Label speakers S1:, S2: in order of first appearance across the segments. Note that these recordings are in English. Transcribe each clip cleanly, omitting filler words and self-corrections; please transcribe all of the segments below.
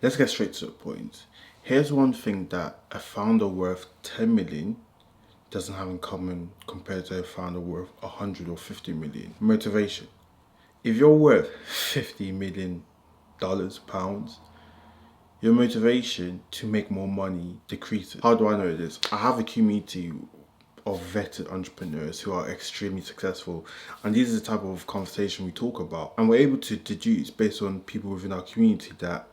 S1: Let's get straight to the point. Here's one thing that a founder worth 10 million doesn't have in common compared to a founder worth 100 or 50 million. Motivation. If you're worth $50 million, pounds, your motivation to make more money decreases. How do I know this? I have a community of vetted entrepreneurs who are extremely successful, and these are the type of conversation we talk about, and we're able to deduce based on people within our community that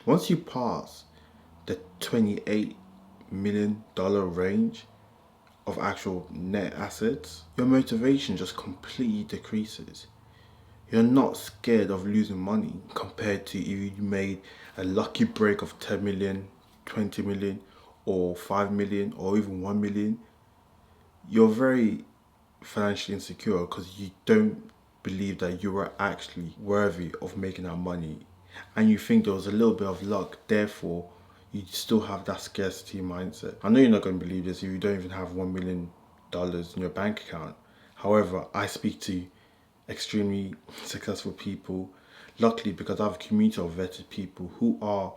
S1: once you pass the $28 million range of actual net assets, your motivation just completely decreases. You're not scared of losing money compared to if you made a lucky break of 10 million, 20 million, or 5 million, or even 1 million. You're very financially insecure because you don't believe that you are actually worthy of making that money. And you think there was a little bit of luck, therefore you still have that scarcity mindset. I know you're not going to believe this if you don't even have $1 million in your bank account. However, I speak to extremely successful people, luckily because I have a community of vetted people who are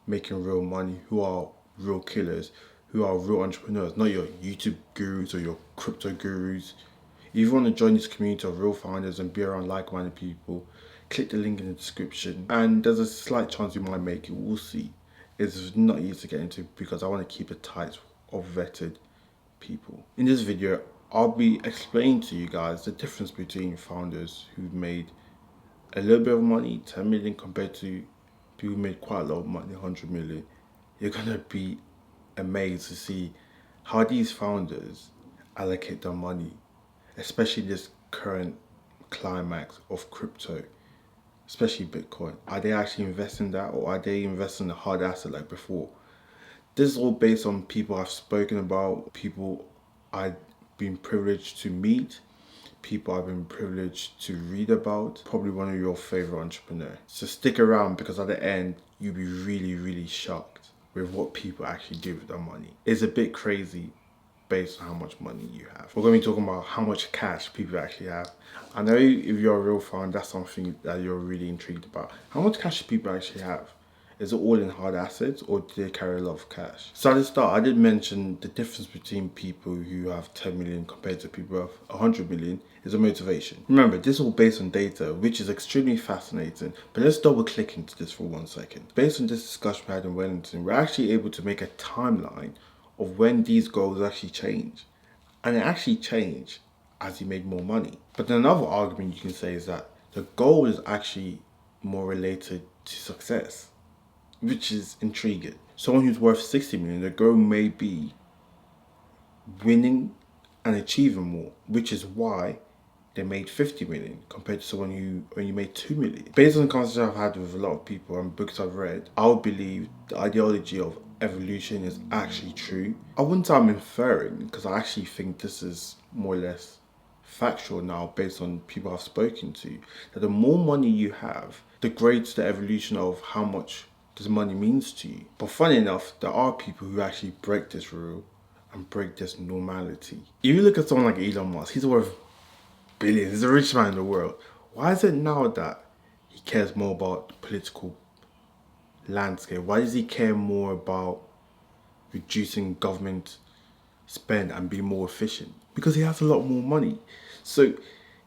S1: making real money, who are real killers, who are real entrepreneurs, not your YouTube gurus or your crypto gurus. If you want to join this community of real founders and be around like-minded people, click the link in the description, and there's a slight chance you might make it. We'll see. It's not easy to get into because I want to keep it tight of vetted people. In this video, I'll be explaining to you guys the difference between founders who've made a little bit of money, 10 million, compared to people who made quite a lot of money, 100 million. You're gonna be amazed to see how these founders allocate their money, especially this current climax of crypto, especially Bitcoin. Are they actually investing in that, or are they investing in a hard asset like before? This is all based on people I've spoken about, people I've been privileged to meet, people I've been privileged to read about, probably one of your favorite entrepreneurs. So stick around because at the end, you'll be really shocked with what people actually do with their money. It's a bit crazy based on how much money you have. We're going to be talking about how much cash people actually have. I know if you're a real fan, that's something that you're really intrigued about. How much cash do people actually have? Is it all in hard assets, or do they carry a lot of cash? So at the start, I did mention the difference between people who have 10 million compared to people who have 100 million is a motivation. Remember, this is all based on data, which is extremely fascinating. But let's double click into this for 1 second. Based on this discussion we had in Wellington, we're actually able to make a timeline of when these goals actually change. And they actually change as you make more money. But then another argument you can say is that the goal is actually more related to success, which is intriguing. Someone who's worth 60 million, the goal may be winning and achieving more, which is why they made 50 million compared to someone who only made 2 million. Based on the conversations I've had with a lot of people and books I've read, I would believe the ideology of evolution is actually true. I wouldn't say I'm inferring, because I actually think this is more or less factual now based on people I've spoken to, that the more money you have, the greater the evolution of how much this money means to you. But funny enough, there are people who actually break this rule and break this normality. If you look at someone like Elon Musk, he's worth billions, he's the richest man in the world. Why is it now that he cares more about the political landscape? Why does he care more about reducing government spend and be more efficient? Because he has a lot more money. So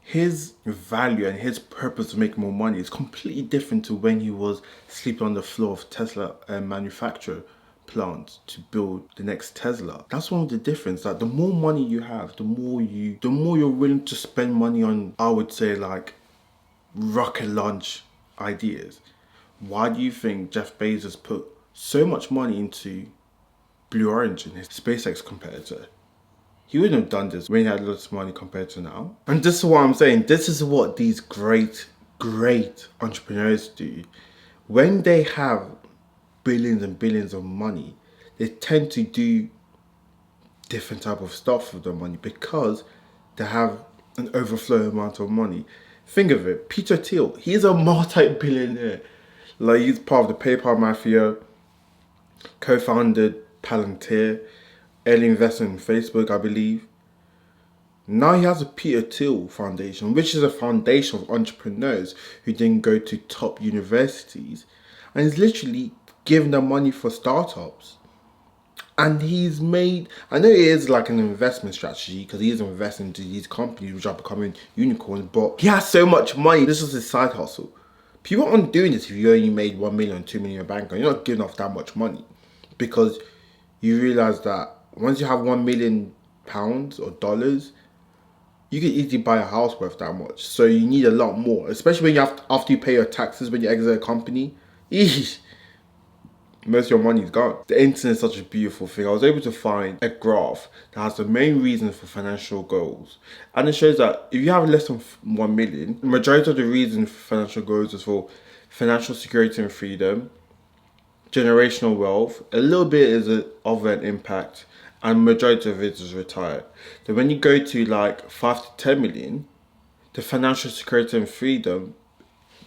S1: his value and his purpose to make more money is completely different to when he was sleeping on the floor of Tesla manufacturer plant to build the next Tesla. That's one of the difference, that the more money you have, the more you're willing to spend money on, I would say, like rocket launch ideas. Why do you think Jeff Bezos put so much money into Blue Origin, his SpaceX competitor? He wouldn't have done this when he had lots of money compared to now. And this is what I'm saying. This is what these great entrepreneurs do. When they have billions and billions of money, they tend to do different type of stuff with their money because they have an overflow amount of money. Think of it. Peter Thiel, he's a multi-billionaire. Like, he's part of the PayPal mafia, co-founded Palantir, early investment in Facebook, I believe. Now he has a Peter Thiel Foundation, which is a foundation of entrepreneurs who didn't go to top universities and he's literally giving them money for startups. And he's made, I know it is like an investment strategy because he is investing into these companies which are becoming unicorns, but he has so much money. This is his side hustle. People aren't doing this if you only made 1 million, 2 million in your bank account. You're not giving off that much money because you realize that once you have £1 million or dollars, you can easily buy a house worth that much. So you need a lot more, especially when you have after you pay your taxes when you exit a company. Eesh, most of your money is gone. The internet is such a beautiful thing. I was able to find a graph that has the main reasons for financial goals. And it shows that if you have less than 1 million, the majority of the reason for financial goals is for financial security and freedom, generational wealth, a little bit is of an impact, and majority of it is retired. So when you go to like 5 to 10 million, the financial security and freedom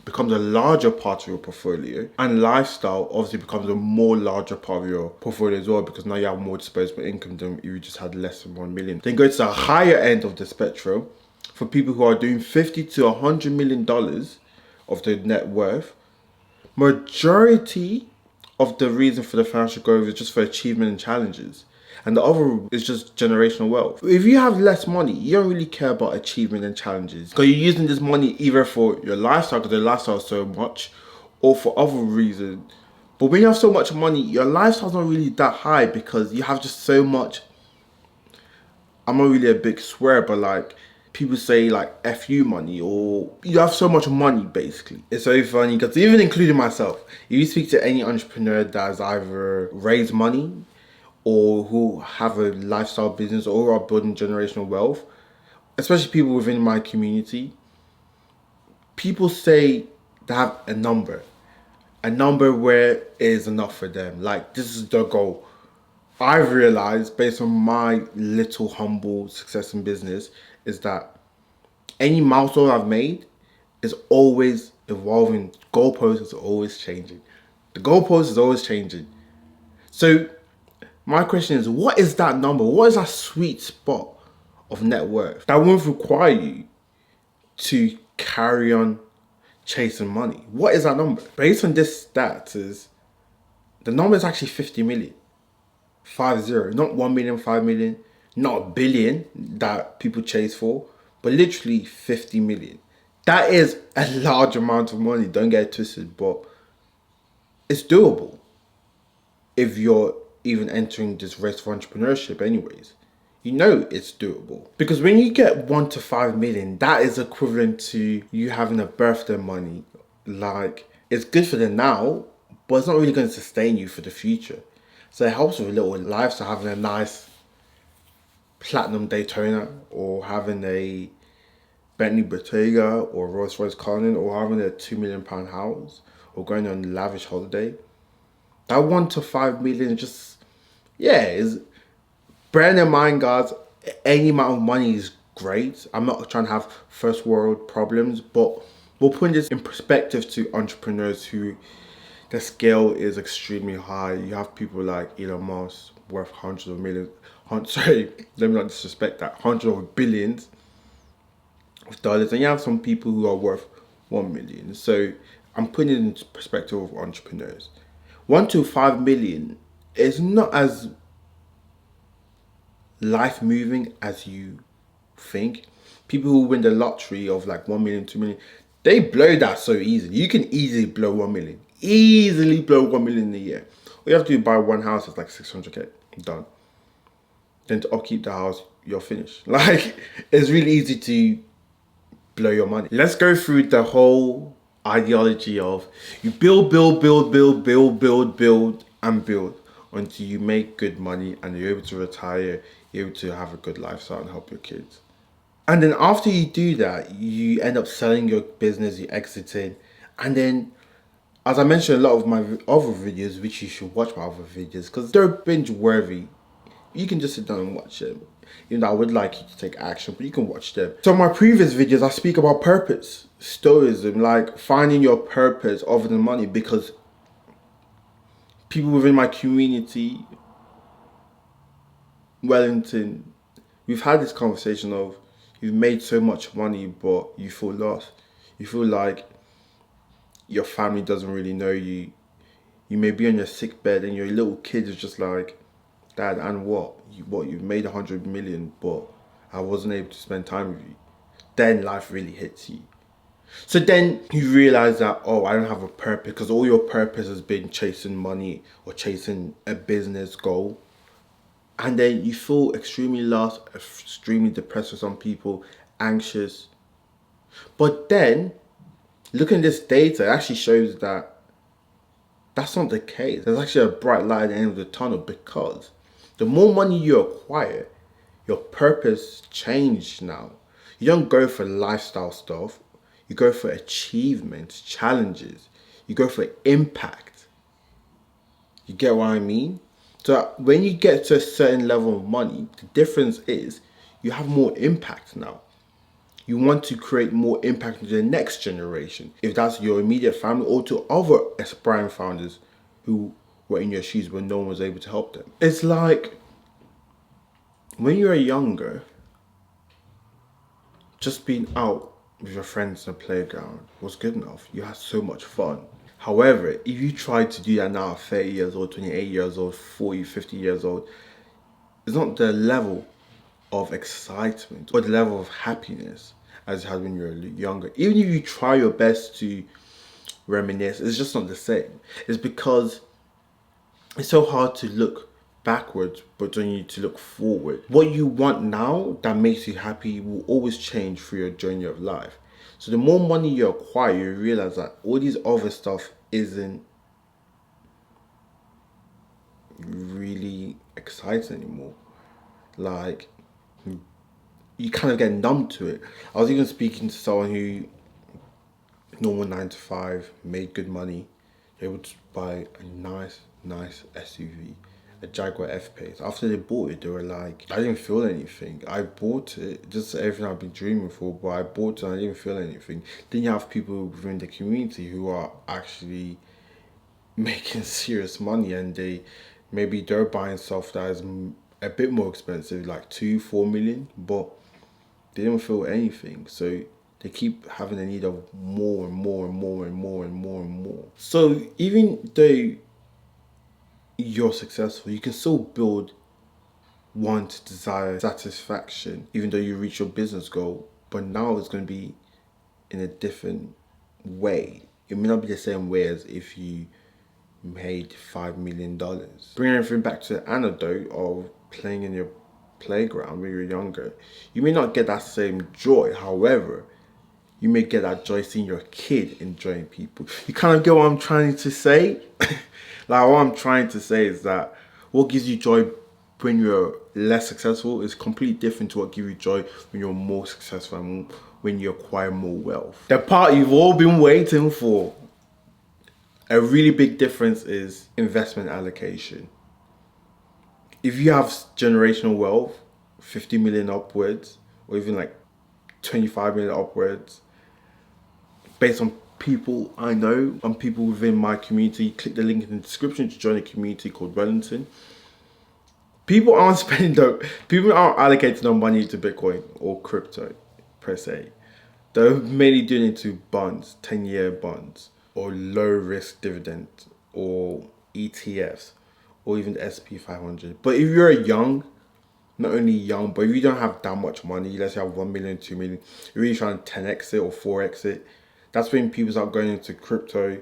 S1: becomes a larger part of your portfolio, and lifestyle obviously becomes a more larger part of your portfolio as well, because now you have more disposable income than if you just had less than 1 million. Then go to the higher end of the spectrum for people who are doing 50 to $100 million of their net worth. Majority of the reason for the financial growth is just for achievement and challenges, and the other is just generational wealth. If you have less money, you don't really care about achievement and challenges because you're using this money either for your lifestyle because the lifestyle is so much, or for other reasons. But when you have so much money, your lifestyle's not really that high because you have just so much. I'm not really a big swear, but like people say like F you money, or you have so much money basically. It's so funny because even including myself, if you speak to any entrepreneur that has either raised money or who have a lifestyle business or are building generational wealth, especially people within my community, people say they have a number where it is enough for them. Like this is the goal. I've realized based on my little humble success in business is that any milestone I've made is always evolving. Goalpost is always changing. The goalpost is always changing. So my question is, what is that number? What is that sweet spot of net worth that won't require you to carry on chasing money? What is that number? Based on this stats, is the number is actually 50 million. 50, not 1 million, 5 million, not a billion that people chase for, but literally 50 million. That is a large amount of money, don't get it twisted, but it's doable if you're even entering this race for entrepreneurship anyways. You know it's doable. Because when you get 1 to 5 million, that is equivalent to you having a birthday money. Like, it's good for the now, but it's not really going to sustain you for the future. So it helps with a little lifestyle, having a nice platinum Daytona, or having a Bentley Bottega or Rolls Royce Cullinan, or having a £2 million house, or going on a lavish holiday. That 1 to 5 million just, is, bearing in mind, guys, any amount of money is great. I'm not trying to have first world problems, but we're putting this in perspective to entrepreneurs who the scale is extremely high. You have people like Elon Musk worth hundreds of millions. Sorry, let me not disrespect that. Hundreds of billions of dollars, and you have some people who are worth 1 million. So I'm putting it into perspective of entrepreneurs. 1 to 5 million is not as life moving as you think. People who win the lottery of like 1 million, 2 million, they blow that so easily. You can easily blow 1 million. Easily blow 1 million in a year. All you have to do buy one house is like 600k. Done. Then to upkeep the house, you're finished. Like, it's really easy to blow your money. Let's go through the whole ideology of you build, and build until you make good money and you're able to retire, you're able to have a good lifestyle and help your kids. And then after you do that, you end up selling your business, you exiting, and then, as I mentioned, a lot of my other videos, which you should watch my other videos because they're binge worthy. You can just sit down and watch them. Even though I would like you to take action, but you can watch them. So in my previous videos, I speak about purpose, stoicism, like finding your purpose other than money, because people within my community, Wellington, we've had this conversation of you've made so much money, but you feel lost. You feel like your family doesn't really know you. You may be on your sick bed and your little kid is just like, Dad, and what? You've made 100 million, but I wasn't able to spend time with you. Then life really hits you. So then you realize that, oh, I don't have a purpose, because all your purpose has been chasing money or chasing a business goal. And then you feel extremely lost, extremely depressed for some people, anxious. But then, looking at this data, it actually shows that that's not the case. There's actually a bright light at the end of the tunnel, because the more money you acquire, your purpose changes now. You don't go for lifestyle stuff. You go for achievements, challenges. You go for impact. You get what I mean? So when you get to a certain level of money, the difference is you have more impact now. You want to create more impact to the next generation, if that's your immediate family or to other aspiring founders who were in your shoes when no one was able to help them. It's like when you were younger, just being out with your friends in the playground was good enough. You had so much fun. However, if you try to do that now at 30 years old, 28 years old, 40, 50 years old, it's not the level of excitement or the level of happiness as it had when you were younger. Even if you try your best to reminisce, it's just not the same. It's because it's so hard to look backwards, but you need to look forward. What you want now that makes you happy will always change through your journey of life. So the more money you acquire, you realize that all these other stuff isn't really exciting anymore. Like, you kind of get numb to it. I was even speaking to someone who, normal 9 to 5, made good money, able to buy a nice SUV, a Jaguar F-Pace. After they bought it, they were like, I didn't feel anything. I bought it, just everything I've been dreaming for, but I bought it and I didn't feel anything. Then you have people within the community who are actually making serious money, and they're buying stuff that is a bit more expensive, like 2-4 million, but they don't feel anything. So they keep having a need of more and more and more and more and more and more. So even though you're successful, you can still build want, desire, satisfaction, even though you reach your business goal. But now it's going to be in a different way. It may not be the same way as if you made $5 million. Bringing everything back to the anecdote of playing in your playground when you're younger, you may not get that same joy. However, you may get that joy seeing your kid enjoying people. You kind of get what I'm trying to say? Like, what I'm trying to say is that what gives you joy when you're less successful is completely different to what gives you joy when you're more successful and when you acquire more wealth. The part you've all been waiting for. A really big difference is investment allocation. If you have generational wealth, 50 million upwards, or even like 25 million upwards, based on people I know and people within my community, click the link in the description to join a community called Wellington. People aren't allocating their money to Bitcoin or crypto per se. They're mainly doing it to bonds, 10-year bonds, or low risk dividend, or ETFs, or even the SP 500. But if you're young, not only young, but if you don't have that much money, let's say you have 1 million, 2 million, you're really trying to 10x it or 4x it, that's when people start going into crypto,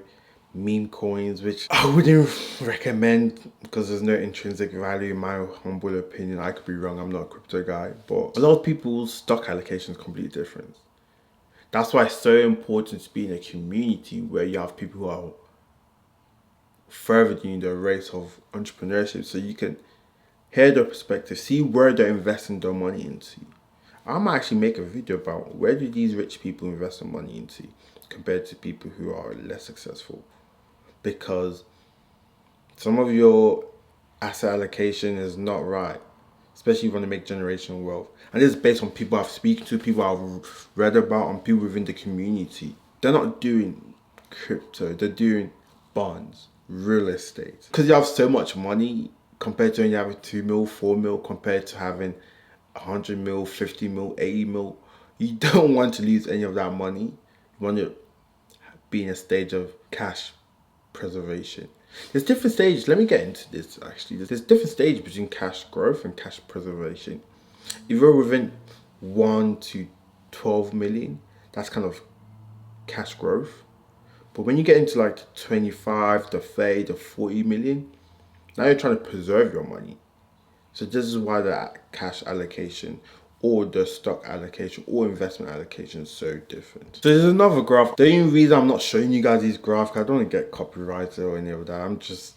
S1: meme coins, which I wouldn't recommend because there's no intrinsic value in my humble opinion. I could be wrong, I'm not a crypto guy, but a lot of people's stock allocation is completely different. That's why it's so important to be in a community where you have people who are further in the race of entrepreneurship, so you can hear their perspective, see where they're investing their money into. I might actually make a video about where do these rich people invest their money into compared to people who are less successful. Because some of your asset allocation is not right, especially if you want to make generational wealth. And this is based on people I've spoken to, people I've read about, and people within the community. They're not doing crypto, they're doing bonds, real estate. Because you have so much money compared to when you have 2 mil, 4 mil, compared to having 100 mil, 50 mil, 80 mil. You don't want to lose any of that money. You want to be in a stage of cash preservation. There's different stages. Let me get into this actually. There's different stages between cash growth and cash preservation. If you're within 1 to 12 million, that's kind of cash growth. But when you get into like 25 to 30 to 40 million, now you're trying to preserve your money. So this is why the cash allocation or the stock allocation or investment allocation is so different. So there's another graph. The only reason I'm not showing you guys these graphs, I don't want to get copyrighted or any of that. I'm just,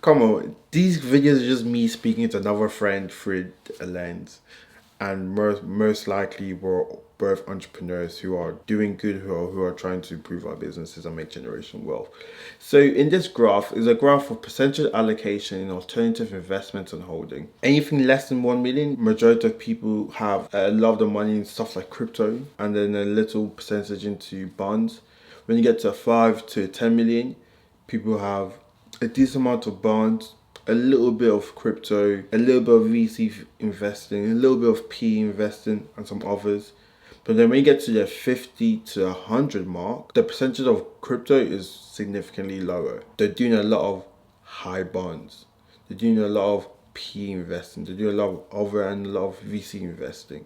S1: come on. These videos are just me speaking to another friend through a lens. And most likely we're both entrepreneurs who are doing good, who are trying to improve our businesses and make generational wealth. So in this graph is a graph of percentage allocation in alternative investments and holding. Anything less than 1 million, majority of people have a lot of the money in stuff like crypto and then a little percentage into bonds. When you get to 5 to 10 million, people have a decent amount of bonds, a little bit of crypto, a little bit of VC investing, a little bit of PE investing, and some others. But then when you get to the 50 to 100 mark, the percentage of crypto is significantly lower. They're doing a lot of high bonds. They're doing a lot of PE investing. They're doing a lot of other and a lot of VC investing.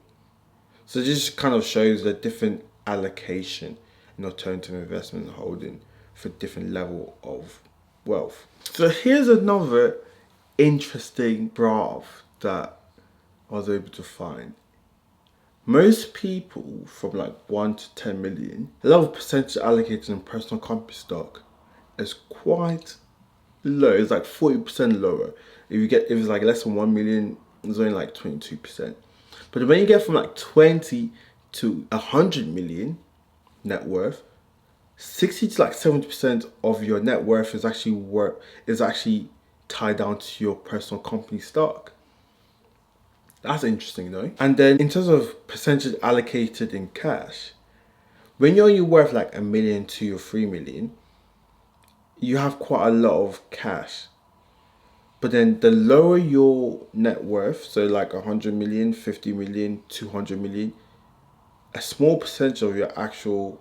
S1: So this just kind of shows the different allocation in alternative investment and holding for different level of wealth. So here's another interesting graph that I was able to find. Most people from like 1 to 10 million, a lot of percentage allocated in personal company stock is quite low. It's like 40% lower. If it's like less than 1 million, it's only like 22%. But when you get from like 20 to 100 million net worth, 60 to like 70% of your net worth is actually tied down to your personal company stock. That's interesting though. And then in terms of percentage allocated in cash, when you're only worth like 1 million, 2 or 3 million, you have quite a lot of cash. But then the lower your net worth, so like 100 million, 50 million, 200 million, a small percentage of your actual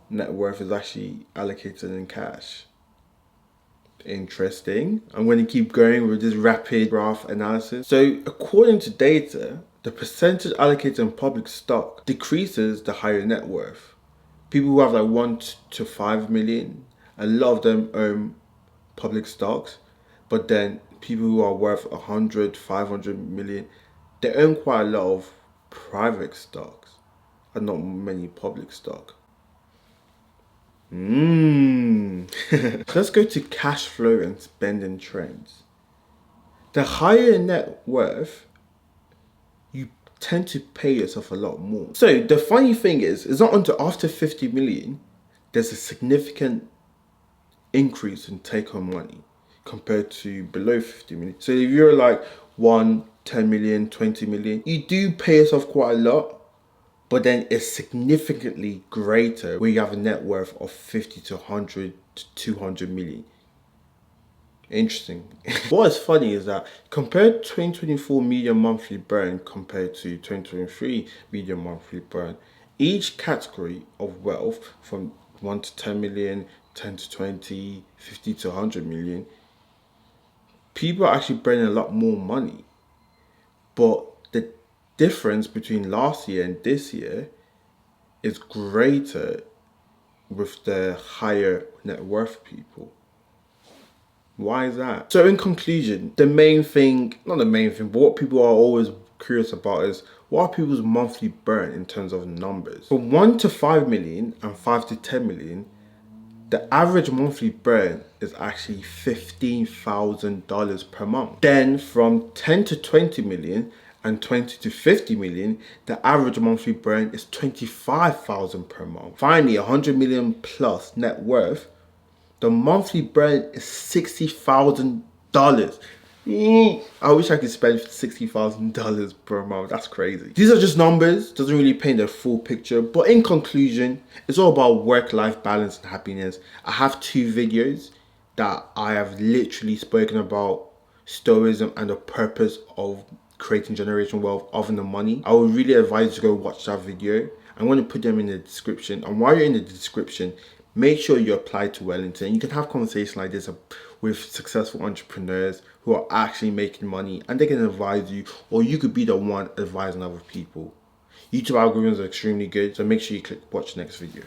S1: net worth is actually allocated in cash. Interesting. I'm going to keep going with this rapid graph analysis. So according to data, the percentage allocated in public stock decreases the higher net worth. People who have like 1 to 5 million, a lot of them own public stocks, but then people who are worth 100, 500 million, they own quite a lot of private stocks and not many public stock. Let's go to cash flow and spending trends. The higher net worth, you tend to pay yourself a lot more. So the funny thing is, it's not until after 50 million, there's a significant increase in take-home money compared to below 50 million. So if you're like 1, 10 million, 20 million, you do pay yourself quite a lot. But then it's significantly greater where you have a net worth of 50 to 100 to 200 million. Interesting. What is funny is that compared to 2024 median monthly burn compared to 2023 median monthly burn, each category of wealth from 1 to 10 million, 10 to 20, 50 to 100 million, people are actually burning a lot more money. But the difference between last year and this year is greater with the higher net worth people. Why is that? So in conclusion, not the main thing, but what people are always curious about is what are people's monthly burn in terms of numbers. From 1 to 5 million and 5 to 10 million, the average monthly burn is actually $15,000 per month. Then from 10 to 20 million and 20 to 50 million, the average monthly burn is $25,000 per month. Finally, 100 million plus net worth, the monthly burn is $60,000. I wish I could spend $60,000 per month. That's crazy. These are just numbers, doesn't really paint the full picture. But in conclusion, it's all about work-life balance and happiness. I have 2 videos that I have literally spoken about stoicism and the purpose of creating generational wealth other than money. I would really advise you to go watch that video. I'm going to put them in the description. And while you're in the description, Make sure you apply to Wellington. You can have conversations like this with successful entrepreneurs who are actually making money, and they can advise you, or you could be the one advising other people. YouTube algorithms are extremely good, so make sure you click watch the next video.